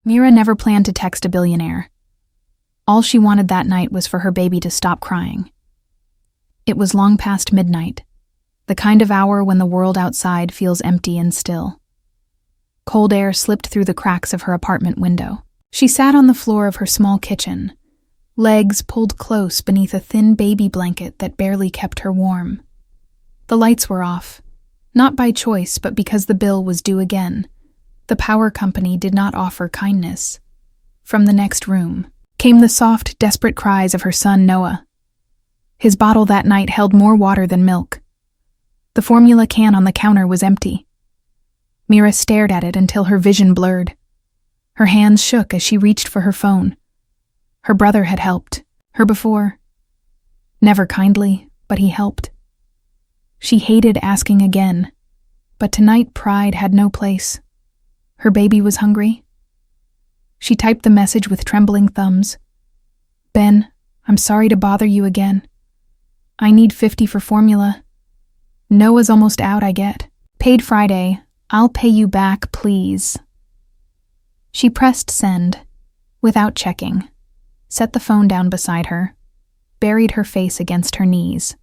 Mira never planned to text a billionaire. All she wanted that night was for her baby to stop crying. It was long past midnight, the kind of hour when the world outside feels empty and still. Cold air slipped through the cracks of her apartment window. She sat on the floor of her small kitchen, legs pulled close beneath a thin baby blanket that barely kept her warm. The lights were off, not by choice but because the bill was due again. The power company did not offer kindness. From the next room came the soft, desperate cries of her son Noah. His bottle that night held more water than milk. The formula can on the counter was empty. Mira stared at it until her vision blurred. Her hands shook as she reached for her phone. Her brother had helped her before. Never kindly, but he helped. She hated asking again, but tonight pride had no place. Her baby was hungry. She typed the message with trembling thumbs. "Ben, I'm sorry to bother you again. I need 50 for formula. Noah's almost out, I get. Paid Friday. I'll pay you back, please." She pressed send, without checking, set the phone down beside her, buried her face against her knees,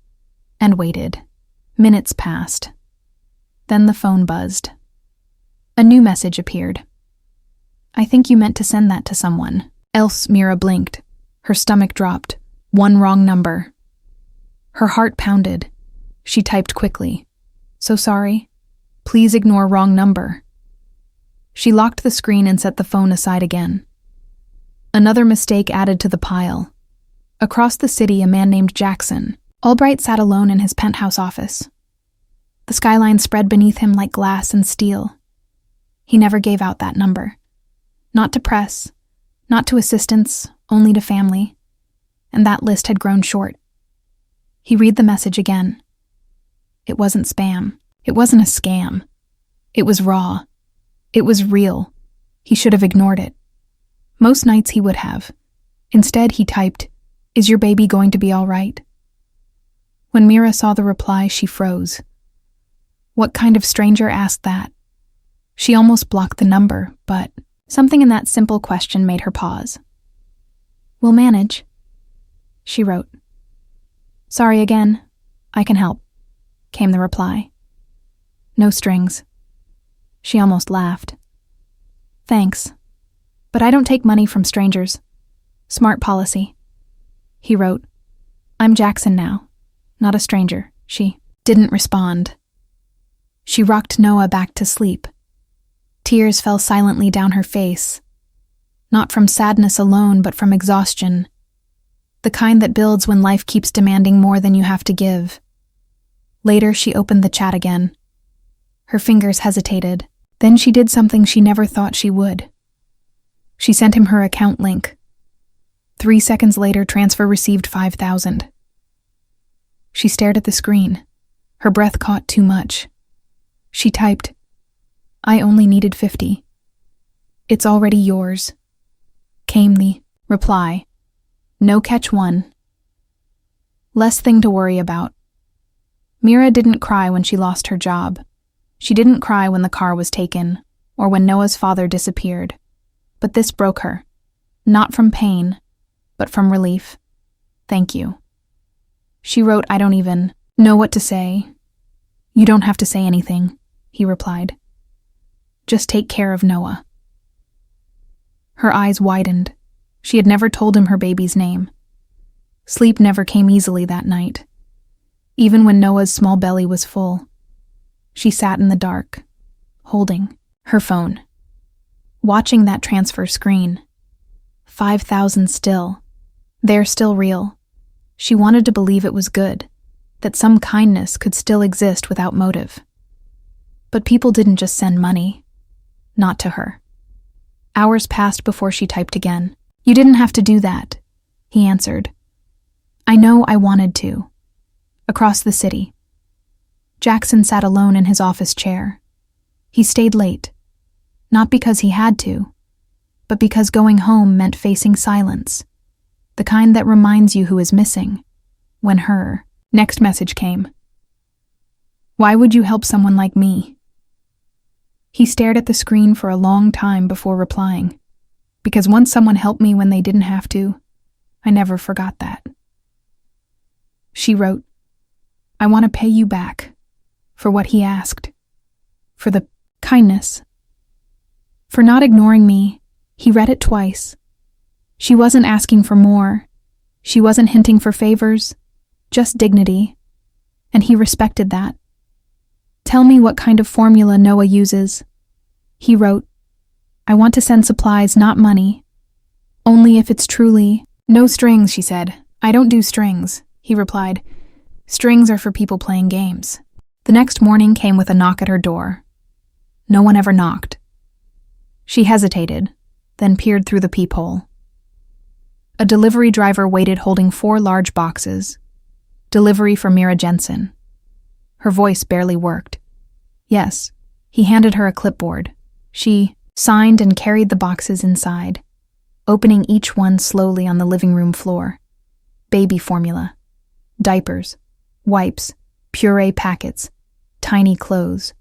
and waited. Minutes passed. Then the phone buzzed. A new message appeared. "I think you meant to send that to someone else." Mira blinked. Her stomach dropped. One wrong number. Her heart pounded. She typed quickly. "So sorry. Please ignore wrong number." She locked the screen and set the phone aside again. Another mistake added to the pile. Across the city, a man named Jackson Albright sat alone in his penthouse office. The skyline spread beneath him like glass and steel. He never gave out that number. Not to press, not to assistants, only to family. And that list had grown short. He read the message again. It wasn't spam. It wasn't a scam. It was raw. It was real. He should have ignored it. Most nights he would have. Instead, he typed, "Is your baby going to be all right?" When Mira saw the reply, she froze. What kind of stranger asked that? She almost blocked the number, but something in that simple question made her pause. "We'll manage," she wrote. "Sorry again. I can help," came the reply. No strings. She almost laughed. "Thanks, but I don't take money from strangers. Smart policy." He wrote, "I'm Jackson now, not a stranger." She didn't respond. She rocked Noah back to sleep. Tears fell silently down her face, not from sadness alone, but from exhaustion, the kind that builds when life keeps demanding more than you have to give. Later, she opened the chat again. Her fingers hesitated. Then she did something she never thought she would. She sent him her account link. 3 seconds later, transfer received $5,000. She stared at the screen. Her breath caught too much. She typed, "I only needed 50. It's already yours." Came the reply, "No catch one." Less thing to worry about. Mira didn't cry when she lost her job. She didn't cry when the car was taken, or when Noah's father disappeared. But this broke her. Not from pain, but from relief. "Thank you." She wrote, "I don't even know what to say." "You don't have to say anything," he replied. "Just take care of Noah." Her eyes widened. She had never told him her baby's name. Sleep never came easily that night. Even when Noah's small belly was full. She sat in the dark, holding her phone, watching that transfer screen. 5,000 still. They're still real. She wanted to believe it was good, that some kindness could still exist without motive. But people didn't just send money. Not to her. Hours passed before she typed again. "You didn't have to do that," he answered. "I know I wanted to." Across the city. Jackson sat alone in his office chair. He stayed late. Not because he had to, but because going home meant facing silence. The kind that reminds you who is missing. When her next message came. "Why would you help someone like me?" He stared at the screen for a long time before replying. Because once someone helped me when they didn't have to, I never forgot that. She wrote, I want to pay you back for what he asked, for the kindness, for not ignoring me. He read it twice. She wasn't asking for more. She wasn't hinting for favors, just dignity. And he respected that. Tell me what kind of formula Noah uses. He wrote, I want to send supplies, not money. Only if it's truly... No strings, she said. I don't do strings, he replied. Strings are for people playing games. The next morning came with a knock at her door. No one ever knocked. She hesitated, then peered through the peephole. A delivery driver waited holding 4 large boxes. Delivery for Mira Jensen. Her voice barely worked. Yes, he handed her a clipboard. She signed and carried the boxes inside, opening each one slowly on the living room floor. Baby formula, diapers, wipes, puree packets, tiny clothes.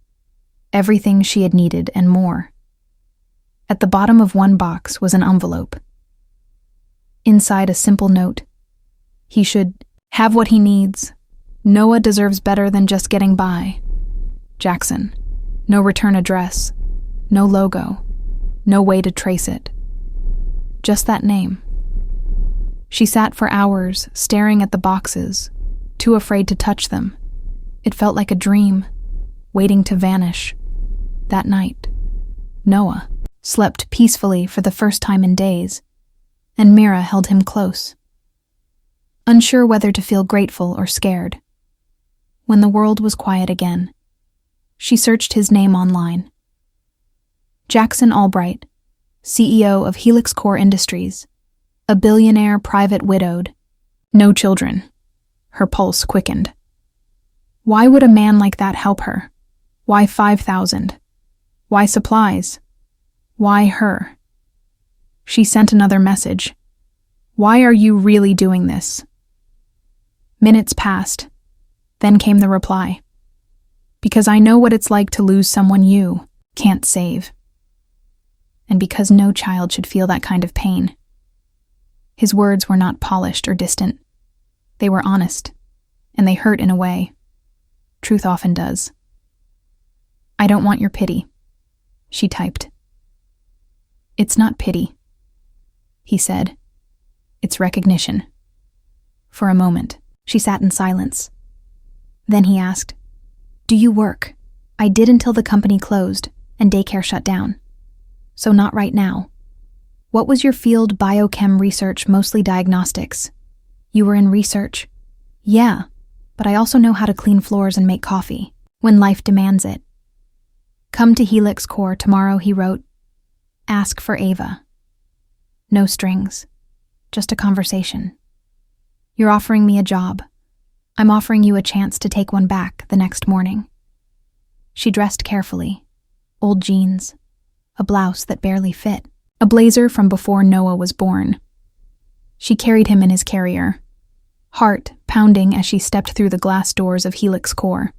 Everything she had needed and more. At the bottom of one box was an envelope. Inside, a simple note. He should have what he needs. Noah deserves better than just getting by. Jackson. No return address. No logo. No way to trace it. Just that name. She sat for hours, staring at the boxes, too afraid to touch them. It felt like a dream, waiting to vanish. That night, Noah slept peacefully for the first time in days, and Mira held him close, unsure whether to feel grateful or scared. When the world was quiet again, she searched his name online. Jackson Albright, CEO of Helix Core Industries, a billionaire private widowed, no children. Her pulse quickened. Why would a man like that help her? Why 5,000? Why supplies? Why her? She sent another message. Why are you really doing this? Minutes passed. Then came the reply. Because I know what it's like to lose someone you can't save. And because no child should feel that kind of pain. His words were not polished or distant. They were honest, and they hurt in a way. Truth often does. I don't want your pity, she typed. It's not pity, he said. It's recognition. For a moment, she sat in silence. Then he asked, Do you work? I did until the company closed and daycare shut down. So not right now. What was your field? Biochem research, mostly diagnostics. You were in research. Yeah, but I also know how to clean floors and make coffee, when life demands it. Come to Helix Core tomorrow, he wrote. Ask for Ava. No strings, just a conversation. You're offering me a job. I'm offering you a chance to take one back the next morning. She dressed carefully. Old jeans, a blouse that barely fit, a blazer from before Noah was born. She carried him in his carrier, heart pounding as she stepped through the glass doors of Helix Core.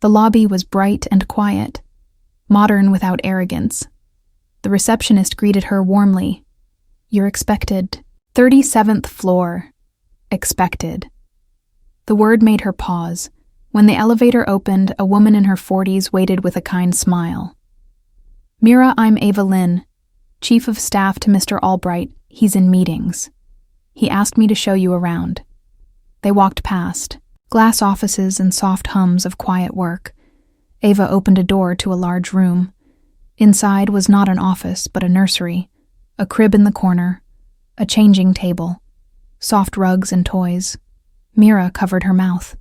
The lobby was bright and quiet, modern without arrogance. The receptionist greeted her warmly. You're expected. 37th floor. Expected. The word made her pause. When the elevator opened, a woman in her 40s waited with a kind smile. Mira, I'm Ava Lynn, Chief of Staff to Mr. Albright. He's in meetings. He asked me to show you around. They walked past, glass offices and soft hums of quiet work. Ava opened a door to a large room. Inside was not an office, but a nursery, a crib in the corner, a changing table, soft rugs and toys. Mira covered her mouth.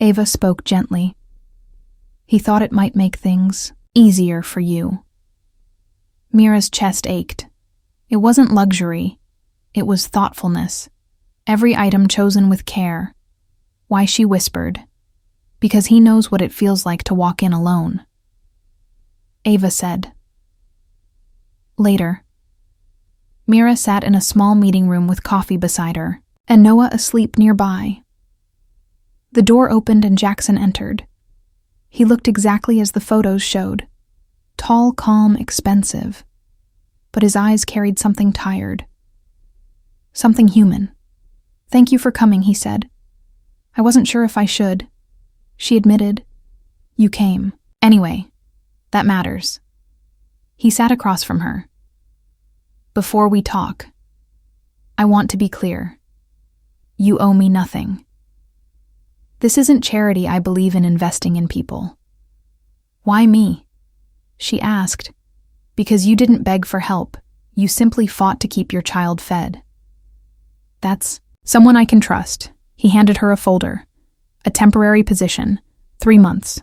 Ava spoke gently. He thought it might make things easier for you. Mira's chest ached. It wasn't luxury. It was thoughtfulness. Every item chosen with care. Why, she whispered. Because he knows what it feels like to walk in alone. Ava said. Later. Mira sat in a small meeting room with coffee beside her, and Noah asleep nearby. The door opened and Jackson entered. He looked exactly as the photos showed. Tall, calm, expensive. but his eyes carried something tired. Something human. "Thank you for coming," he said. "I wasn't sure if I should." She admitted. "You came. Anyway, that matters." He sat across from her. "Before we talk, I want to be clear. You owe me nothing. This isn't charity. I believe in investing in people." "Why me?" she asked. "Because you didn't beg for help. You simply fought to keep your child fed." "That's someone I can trust." He handed her a folder. "A temporary position, 3 months.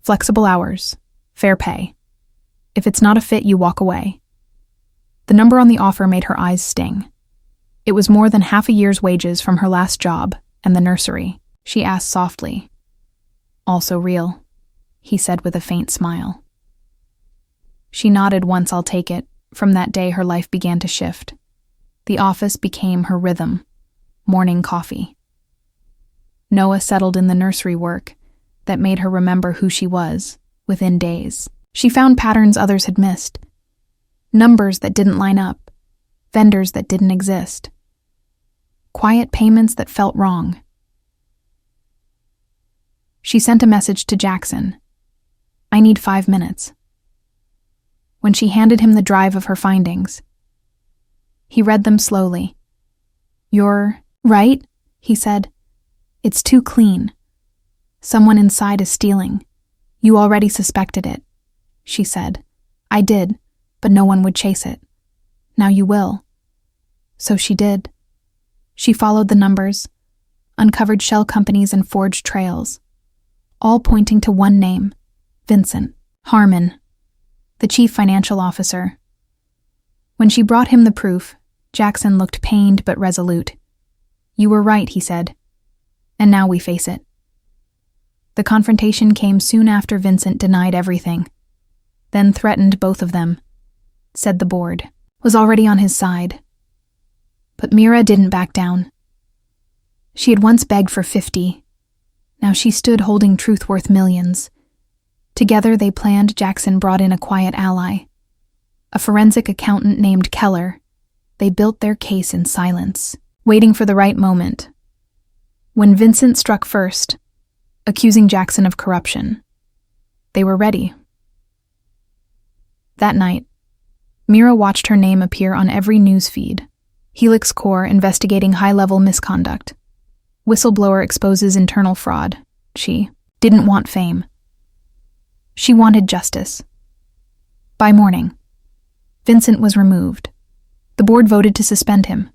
Flexible hours, fair pay. If it's not a fit, you walk away." The number on the offer made her eyes sting. It was more than half a year's wages from her last job and the nursery. She asked softly. "Also real," he said with a faint smile. She nodded. "Once I'll take it." From that day, her life began to shift. The office became her rhythm. Morning coffee. Noah settled in the nursery work that made her remember who she was within days. She found patterns others had missed. Numbers that didn't line up. Vendors that didn't exist. Quiet payments that felt wrong. She sent a message to Jackson. "I need 5 minutes." When she handed him the drive of her findings, he read them slowly. "You're right," he said. "It's too clean. Someone inside is stealing. You already suspected it," she said. "I did, but no one would chase it. Now you will." So she did. She followed the numbers, uncovered shell companies and forged trails, all pointing to one name, Vincent Harmon, the chief financial officer. When she brought him the proof, Jackson looked pained but resolute. "You were right," he said. "And now we face it." The confrontation came soon after Vincent denied everything, then threatened both of them. Said the board was already on his side. But Mira didn't back down. She had once begged for 50. Now she stood holding truth worth millions. Together they planned. Jackson brought in a quiet ally, a forensic accountant named Keller. They built their case in silence, waiting for the right moment. When Vincent struck first, accusing Jackson of corruption, they were ready. That night, Mira watched her name appear on every news feed. Helix Corps investigating high-level misconduct. Whistleblower exposes internal fraud. She didn't want fame. She wanted justice. By morning, Vincent was removed. The board voted to suspend him.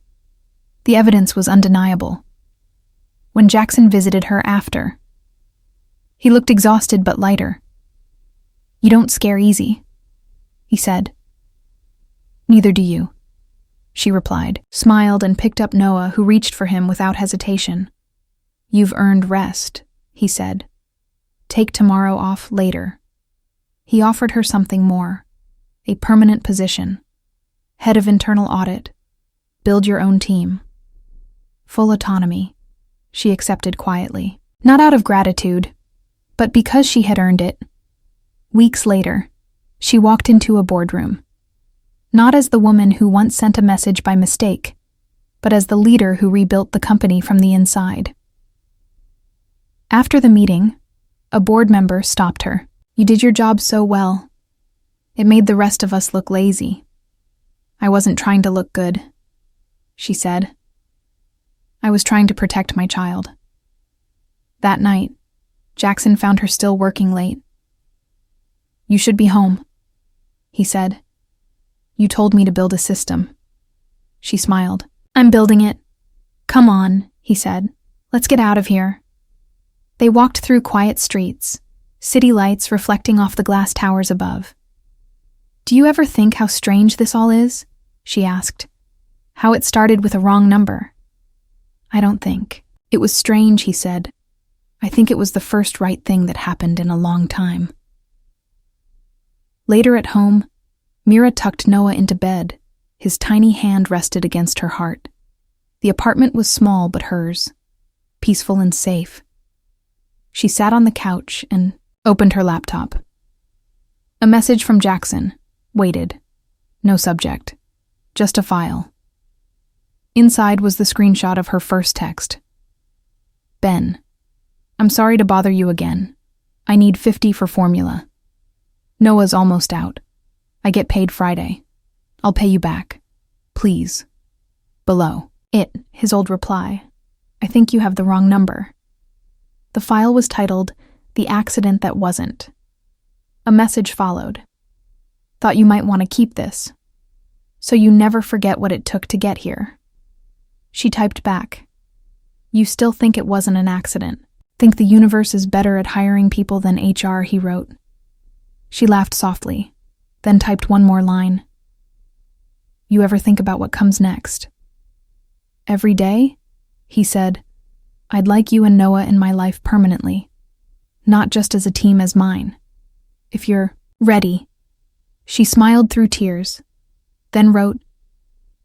The evidence was undeniable. When Jackson visited her after, he looked exhausted but lighter. "You don't scare easy," he said. "Neither do you," she replied, smiled and picked up Noah, who reached for him without hesitation. "You've earned rest," he said. "Take tomorrow off later." He offered her something more, a permanent position, head of internal audit, build your own team. Full autonomy, she accepted quietly, not out of gratitude, but because she had earned it. Weeks later, she walked into a boardroom, not as the woman who once sent a message by mistake, but as the leader who rebuilt the company from the inside. After the meeting, a board member stopped her. "You did your job so well. It made the rest of us look lazy." "I wasn't trying to look good," she said. "I was trying to protect my child." That night, Jackson found her still working late. "You should be home," he said. "You told me to build a system." She smiled. "I'm building it." "Come on," he said. "Let's get out of here." They walked through quiet streets, city lights reflecting off the glass towers above. "Do you ever think how strange this all is?" she asked. "How it started with a wrong number?" "I don't think it was strange," he said. "I think it was the first right thing that happened in a long time." Later at home, Mira tucked Noah into bed. His tiny hand rested against her heart. The apartment was small but hers, peaceful and safe. She sat on the couch and opened her laptop. A message from Jackson waited. No subject. Just a file. Inside was the screenshot of her first text. Ben, I'm sorry to bother you again. I need 50 for formula. Noah's almost out. I get paid Friday. I'll pay you back. Please. Below. His old reply. I think you have the wrong number. The file was titled, The Accident That Wasn't. A message followed. Thought you might want to keep this, so you never forget what it took to get here. She typed back. You still think it wasn't an accident. Think the universe is better at hiring people than HR, he wrote. She laughed softly, then typed one more line. You ever think about what comes next? Every day, he said, I'd like you and Noah in my life permanently, not just as a team as mine. If you're ready. She smiled through tears, then wrote,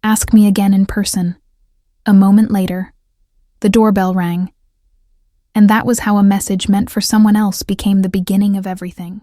Ask me again in person. A moment later, the doorbell rang, and that was how a message meant for someone else became the beginning of everything.